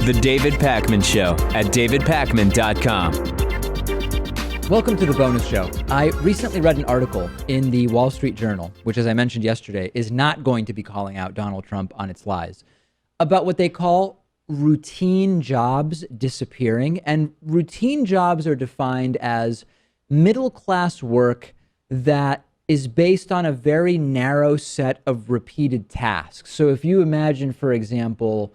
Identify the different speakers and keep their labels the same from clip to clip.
Speaker 1: The David Pakman Show at davidpakman.com.
Speaker 2: Welcome to the bonus show. I recently read an article in the Wall Street Journal, which, as I mentioned yesterday, is not going to be calling out Donald Trump on its lies, about what they call routine jobs disappearing. And routine jobs are defined as middle-class work that is based on a very narrow set of repeated tasks. So if you imagine, for example,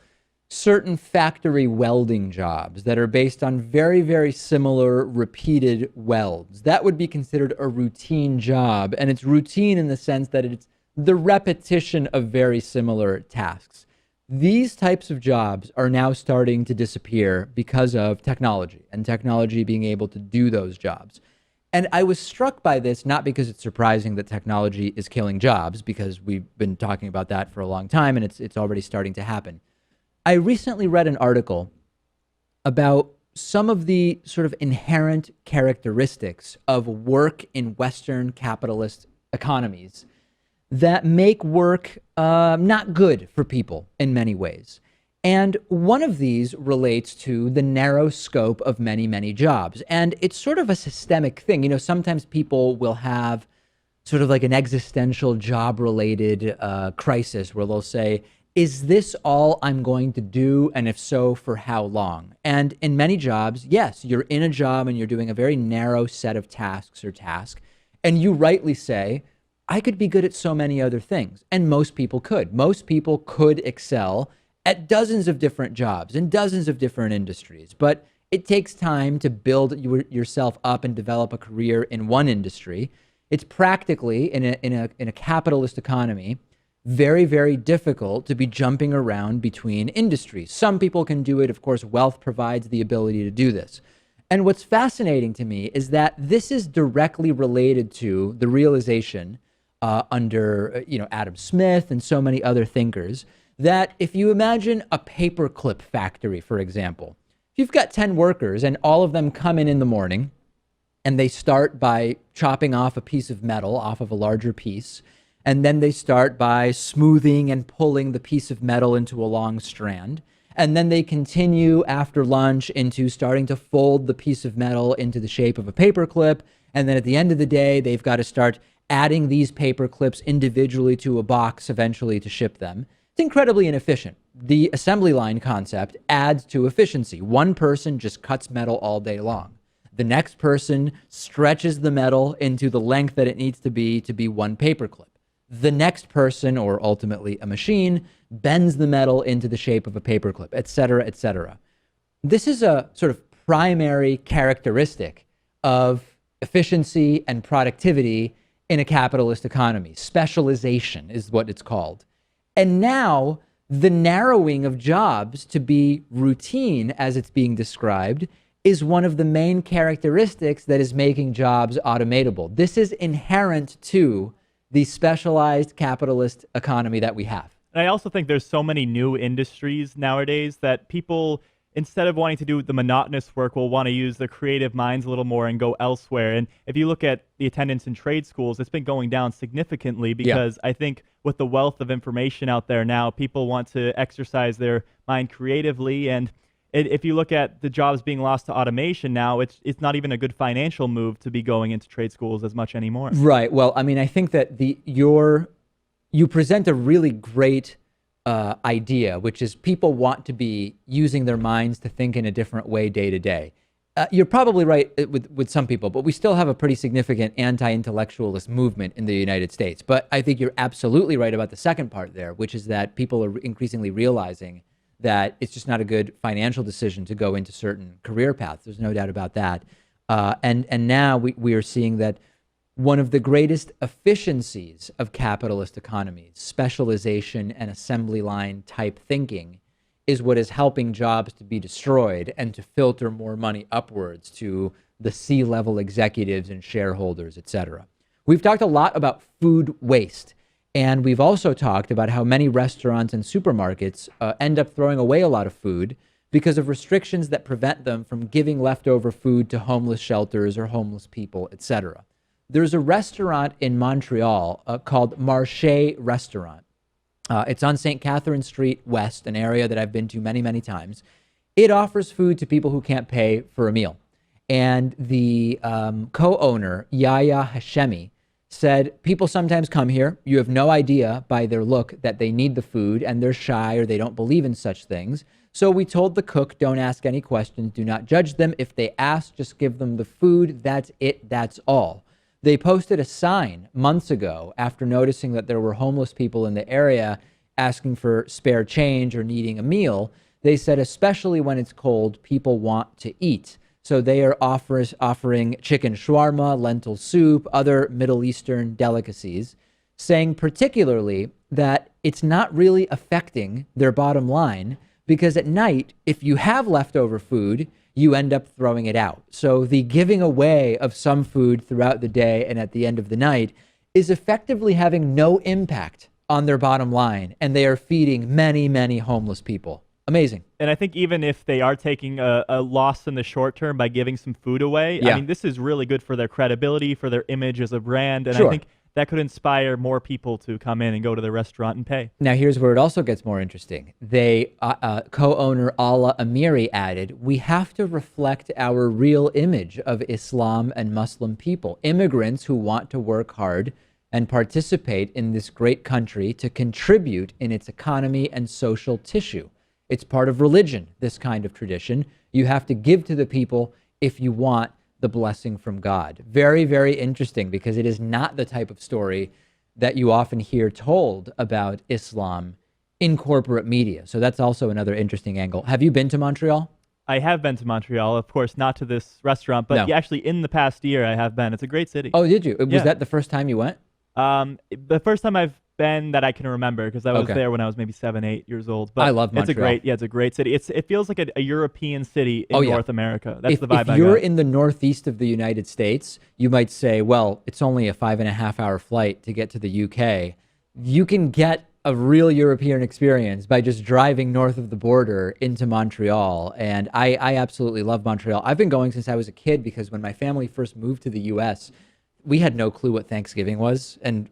Speaker 2: certain factory welding jobs that are based on very, very similar repeated welds, that would be considered a routine job. And it's routine in the sense that it's the repetition of very similar tasks. These types of jobs are now starting to disappear because of technology and technology being able to do those jobs. And I was struck by this, not because it's surprising that technology is killing jobs, because we've been talking about that for a long time and it's already starting to happen. I recently read an article about some of the sort of inherent characteristics of work in Western capitalist economies that make work not good for people in many ways. And one of these relates to the narrow scope of many, many jobs. And it's sort of a systemic thing. You know, sometimes people will have sort of like an existential job-related crisis where they'll say, is this all I'm going to do? And if so, for how long? And in many jobs, yes, you're in a job and you're doing a very narrow set of tasks or task. And you rightly say, I could be good at so many other things. And most people could. Most people could excel at dozens of different jobs in dozens of different industries. But it takes time to build yourself up and develop a career in one industry. It's practically, in a capitalist economy, very, very difficult to be jumping around between industries. Some people can do it. Of course, wealth provides the ability to do this. And what's fascinating to me is that this is directly related to the realization under Adam Smith and so many other thinkers that if you imagine a paperclip factory, for example, if you've got 10 workers and all of them come in the morning and they start by chopping off a piece of metal off of a larger piece, and then they start by smoothing and pulling the piece of metal into a long strand. And then they continue after lunch into starting to fold the piece of metal into the shape of a paperclip. And then at the end of the day, they've got to start adding these paper clips individually to a box eventually to ship them. It's incredibly inefficient. The assembly line concept adds to efficiency. One person just cuts metal all day long. The next person stretches the metal into the length that it needs to be one paperclip. The next person, or ultimately a machine, bends the metal into the shape of a paperclip, et cetera, et cetera. This is a sort of primary characteristic of efficiency and productivity in a capitalist economy. Specialization is what it's called. And now the narrowing of jobs to be routine, as it's being described, is one of the main characteristics that is making jobs automatable. This is inherent to the specialized capitalist economy that we have.
Speaker 3: And I also think there's so many new industries nowadays that people, instead of wanting to do the monotonous work, will want to use their creative minds a little more and go elsewhere. And if you look at the attendance in trade schools, it's been going down significantly because I think with the wealth of information out there now, people want to exercise their mind creatively. And if you look at the jobs being lost to automation now, it's not even a good financial move to be going into trade schools as much anymore.
Speaker 2: Right. Well, I mean, I think that you present a really great idea, which is people want to be using their minds to think in a different way day to day. You're probably right with some people, but we still have a pretty significant anti-intellectualist movement in the United States. But I think you're absolutely right about the second part there, which is that people are increasingly realizing that it's just not a good financial decision to go into certain career paths. There's no doubt about that. And now we are seeing that one of the greatest efficiencies of capitalist economies, specialization and assembly line type thinking, is what is helping jobs to be destroyed and to filter more money upwards to the C-level executives and shareholders, et cetera. We've talked a lot about food waste. And we've also talked about how many restaurants and supermarkets end up throwing away a lot of food because of restrictions that prevent them from giving leftover food to homeless shelters or homeless people, etc. There's a restaurant in Montreal called Marché Restaurant. It's on St. Catherine Street West, an area that I've been to many, many times. It offers food to people who can't pay for a meal. And the co-owner, Yahya Hashemi, said people sometimes come here. You have no idea by their look that they need the food and they're shy or they don't believe in such things. So we told the cook, don't ask any questions. Do not judge them. If they ask, just give them the food. That's it. That's all. They posted a sign months ago after noticing that there were homeless people in the area asking for spare change or needing a meal. They said, especially when it's cold, people want to eat. So they are offering chicken shawarma, lentil soup, other Middle Eastern delicacies, saying particularly that it's not really affecting their bottom line because at night, if you have leftover food, you end up throwing it out. So the giving away of some food throughout the day and at the end of the night is effectively having no impact on their bottom line, and they are feeding many, many homeless people. Amazing.
Speaker 3: And I think even if they are taking a loss in the short term by giving some food away,
Speaker 2: Yeah.
Speaker 3: I mean, this is really good for their credibility, for their image as a brand. And
Speaker 2: Sure.
Speaker 3: I think that could inspire more people to come in and go to the restaurant and pay.
Speaker 2: Now, here's where it also gets more interesting. They, co-owner Ala Amiri added, we have to reflect our real image of Islam and Muslim people, immigrants who want to work hard and participate in this great country to contribute in its economy and social tissue. It's part of religion, this kind of tradition. You have to give to the people if you want the blessing from God. Very, very interesting because it is not the type of story that you often hear told about Islam in corporate media. So that's also another interesting angle. Have you been to Montreal?
Speaker 3: I have been to Montreal, of course, not to this restaurant, but
Speaker 2: No.
Speaker 3: actually in the past year I have been. It's a great city.
Speaker 2: Oh, did you? Was
Speaker 3: Yeah.
Speaker 2: that the first time you went?
Speaker 3: The first time I've been that I can remember, because I was
Speaker 2: Okay.
Speaker 3: there when I was maybe 7, 8 years old. But
Speaker 2: I love Montreal.
Speaker 3: It's a great city. It feels like a European city in
Speaker 2: Oh, yeah.
Speaker 3: North America. That's
Speaker 2: If
Speaker 3: the vibe I
Speaker 2: you're
Speaker 3: got.
Speaker 2: in the northeast of the United States, you might say, well, it's only a 5.5 hour flight to get to the UK. You can get a real European experience by just driving north of the border into Montreal. And I absolutely love Montreal. I've been going since I was a kid because when my family first moved to the US, we had no clue what Thanksgiving was. And,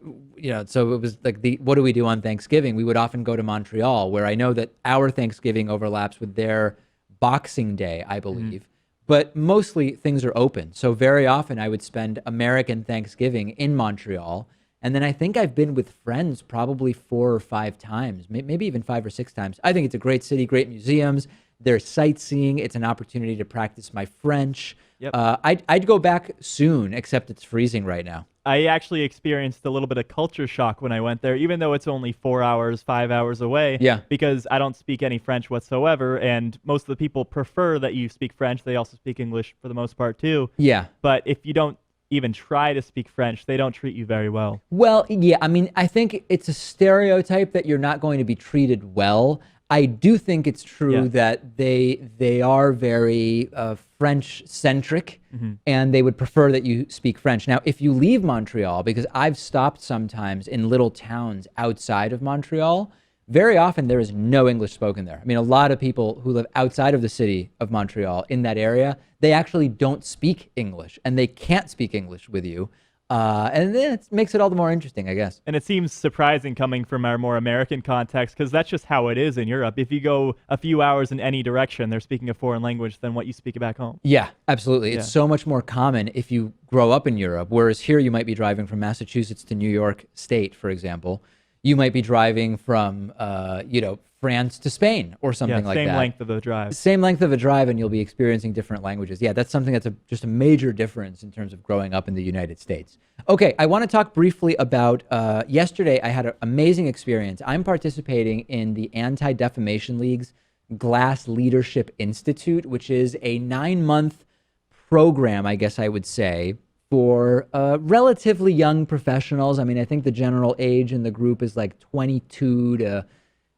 Speaker 2: so it was like what do we do on Thanksgiving? We would often go to Montreal, where I know that our Thanksgiving overlaps with their Boxing Day, I believe. But mostly things are open. So very often I would spend American Thanksgiving in Montreal. And then I think I've been with friends probably 4 or 5 times, maybe even 5 or 6 times. I think it's a great city, great museums. There's sightseeing. It's an opportunity to practice my French.
Speaker 3: Yep.
Speaker 2: I'd go back soon, except it's freezing right now.
Speaker 3: I actually experienced a little bit of culture shock when I went there, even though it's only 4 hours, 5 hours away.
Speaker 2: Yeah.
Speaker 3: Because I don't speak any French whatsoever, and most of the people prefer that you speak French. They also speak English for the most part too.
Speaker 2: Yeah.
Speaker 3: But if you don't even try to speak French, they don't treat you very well.
Speaker 2: Well, yeah, I mean, I think it's a stereotype that you're not going to be treated well. I do think it's true
Speaker 3: Yeah.
Speaker 2: that they are very French centric, and they would prefer that you speak French. Now, if you leave Montreal, because I've stopped sometimes in little towns outside of Montreal, very often there is no English spoken there. I mean, a lot of people who live outside of the city of Montreal in that area, they actually don't speak English, and they can't speak English with you. And then it makes it all the more interesting, I guess.
Speaker 3: And it seems surprising coming from our more American context, because that's just how it is in Europe. If you go a few hours in any direction, they're speaking a foreign language than what you speak back home.
Speaker 2: Yeah, absolutely.
Speaker 3: Yeah.
Speaker 2: It's so much more common if you grow up in Europe, whereas here you might be driving from Massachusetts to New York State, for example. You might be driving from, France to Spain or something like that.
Speaker 3: Same length of the drive.
Speaker 2: Same length of a drive, and you'll be experiencing different languages. Yeah, that's something that's just a major difference in terms of growing up in the United States. Okay, I want to talk briefly about yesterday. I had an amazing experience. I'm participating in the Anti-Defamation League's Glass Leadership Institute, which is a 9-month program, I guess I would say, for relatively young professionals. I mean, I think the general age in the group is like 22 to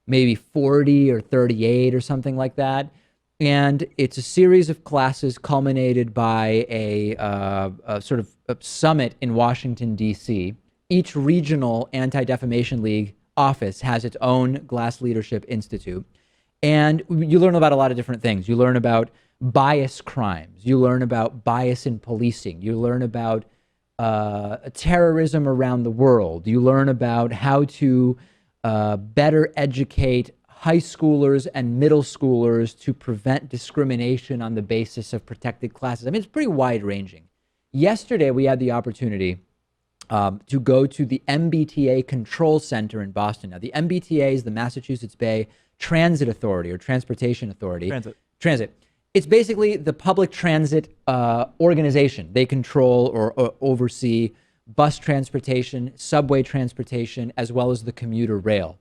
Speaker 2: maybe 40 or 38 or something like that. And it's a series of classes culminated by a sort of a summit in Washington, D.C. Each regional Anti-Defamation League office has its own Glass Leadership Institute. And you learn about a lot of different things. You learn about bias crimes. You learn about bias in policing. You learn about terrorism around the world. You learn about how to better educate high schoolers and middle schoolers to prevent discrimination on the basis of protected classes. I mean, it's pretty wide ranging. Yesterday, we had the opportunity to go to the MBTA Control Center in Boston. Now, the MBTA is the Massachusetts Bay Transit Authority or Transportation Authority. Transit. It's basically the public transit organization. They control or oversee bus transportation, subway transportation, as well as the commuter rail.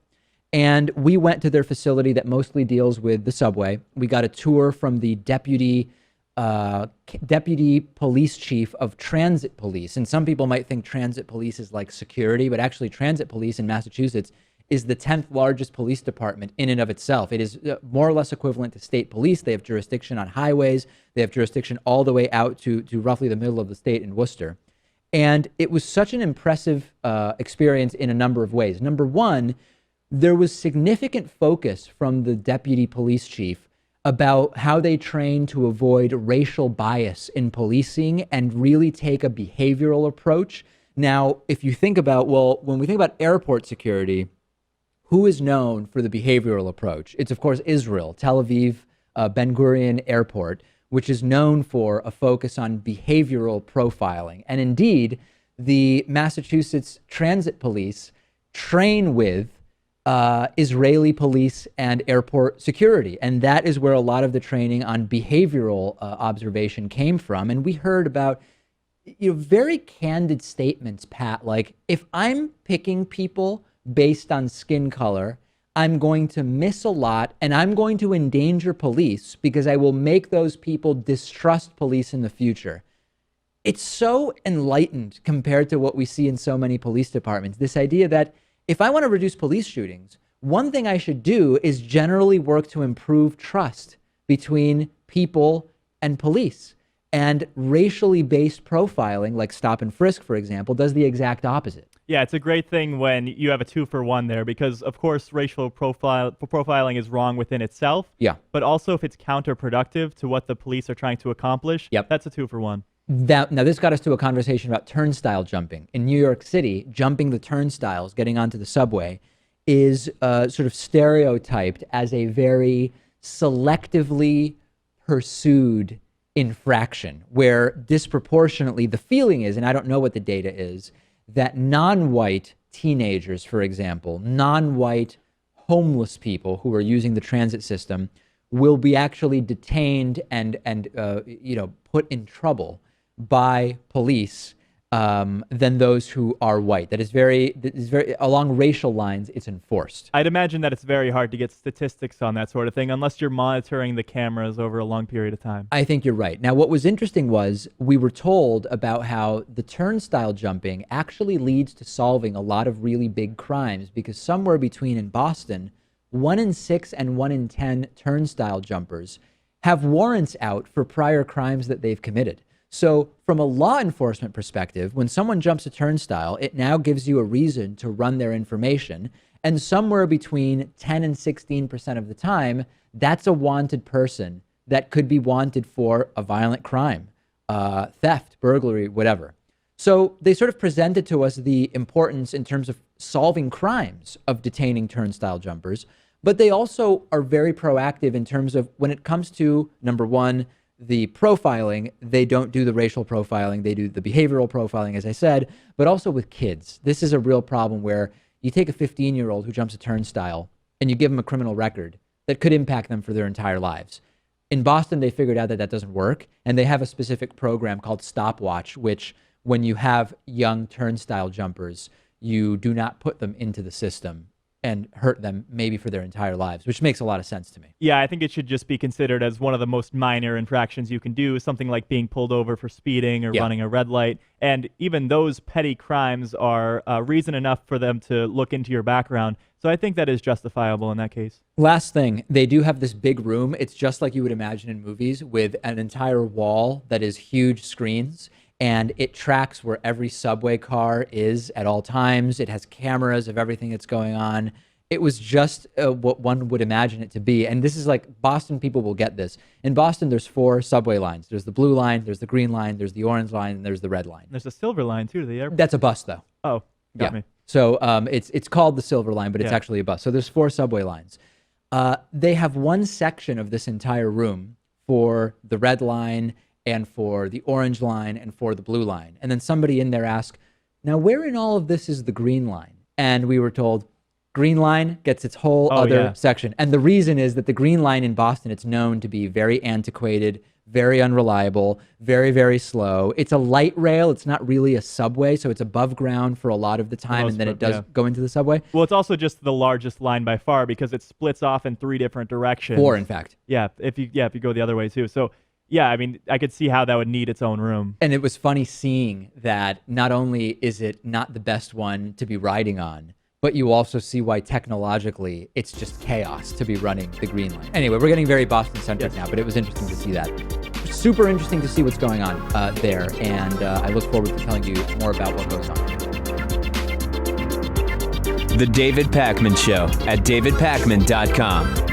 Speaker 2: And we went to their facility that mostly deals with the subway. We got a tour from the deputy police chief of transit police. And some people might think transit police is like security, but actually transit police in Massachusetts is the 10th largest police department in and of itself. It is more or less equivalent to state police. They have jurisdiction on highways. They have jurisdiction all the way out to roughly the middle of the state in Worcester. And it was such an impressive experience in a number of ways. Number one, there was significant focus from the deputy police chief about how they train to avoid racial bias in policing and really take a behavioral approach. Now, if you think about, well, when we think about airport security, who is known for the behavioral approach? It's, of course, Israel, Tel Aviv, Ben Gurion Airport, which is known for a focus on behavioral profiling. And indeed, the Massachusetts Transit Police train with Israeli police and airport security. And that is where a lot of the training on behavioral observation came from. And we heard about very candid statements, Pat, like, if I'm picking people based on skin color, I'm going to miss a lot and I'm going to endanger police because I will make those people distrust police in the future. It's so enlightened compared to what we see in so many police departments. This idea that if I want to reduce police shootings, one thing I should do is generally work to improve trust between people and police. And racially based profiling, like stop and frisk, for example, does the exact opposite.
Speaker 3: Yeah, it's a great thing when you have a 2-for-1 there because, of course, racial profiling is wrong within itself.
Speaker 2: Yeah.
Speaker 3: But also if it's counterproductive to what the police are trying to accomplish, that's a 2-for-1.
Speaker 2: Now, this got us to a conversation about turnstile jumping. In New York City, jumping the turnstiles, getting onto the subway, is sort of stereotyped as a very selectively pursued infraction, where disproportionately the feeling is, and I don't know what the data is, that non-white teenagers, for example, non-white homeless people who are using the transit system will be actually detained and put in trouble by police than those who are white. That is very along racial lines, it's enforced.
Speaker 3: I'd imagine that it's very hard to get statistics on that sort of thing unless you're monitoring the cameras over a long period of time.
Speaker 2: I think you're right. Now, what was interesting was we were told about how the turnstile jumping actually leads to solving a lot of really big crimes because somewhere between in Boston, 1 in 6 and 1 in 10 turnstile jumpers have warrants out for prior crimes that they've committed. So from a law enforcement perspective, when someone jumps a turnstile, it now gives you a reason to run their information. And somewhere between 10 and 16% of the time, that's a wanted person that could be wanted for a violent crime, theft, burglary, whatever. So they sort of presented to us the importance in terms of solving crimes of detaining turnstile jumpers, but they also are very proactive in terms of when it comes to, number one, the profiling. They don't do the racial profiling. They do the behavioral profiling, as I said, but also with kids. This is a real problem where you take a 15-year-old who jumps a turnstile and you give them a criminal record that could impact them for their entire lives. In Boston, they figured out that that doesn't work, and they have a specific program called Stopwatch, which when you have young turnstile jumpers, you do not put them into the system and hurt them maybe for their entire lives, which makes a lot of sense to me.
Speaker 3: Yeah, I think it should just be considered as one of the most minor infractions you can do, something like being pulled over for speeding or running a red light. And even those petty crimes are reason enough for them to look into your background. So I think that is justifiable in that case.
Speaker 2: Last thing, they do have this big room. It's just like you would imagine in movies with an entire wall that is huge screens. And it tracks where every subway car is at all times. It has cameras of everything that's going on. It was just what one would imagine it to be. And this is like, Boston people will get this. In Boston, there's 4 subway lines. There's the blue line, there's the green line, there's the orange line, and there's the red line.
Speaker 3: There's a silver line, too, to the airport.
Speaker 2: That's a bus, though.
Speaker 3: Oh, got me.
Speaker 2: So it's called the silver line, but it's actually a bus. So there's 4 subway lines. They have one section of this entire room for the red line and for the orange line and for the blue line. And then somebody in there asked, now where in all of this is the green line? And we were told, green line gets its whole other section. And the reason is that the green line in Boston, it's known to be very antiquated, very unreliable, very, very slow. It's a light rail. It's not really a subway, so it's above ground for a lot of the time, and then it does go into the subway.
Speaker 3: Well, it's also just the largest line by far because it splits off in 3 different directions.
Speaker 2: 4, in fact.
Speaker 3: Yeah, if you go the other way too. So, yeah, I mean, I could see how that would need its own room.
Speaker 2: And it was funny seeing that not only is it not the best one to be riding on, but you also see why technologically it's just chaos to be running the green line. Anyway, we're getting very Boston-centric now, but it was interesting to see that. Super interesting to see what's going on there, and I look forward to telling you more about what goes on.
Speaker 1: The David Pakman Show at davidpakman.com.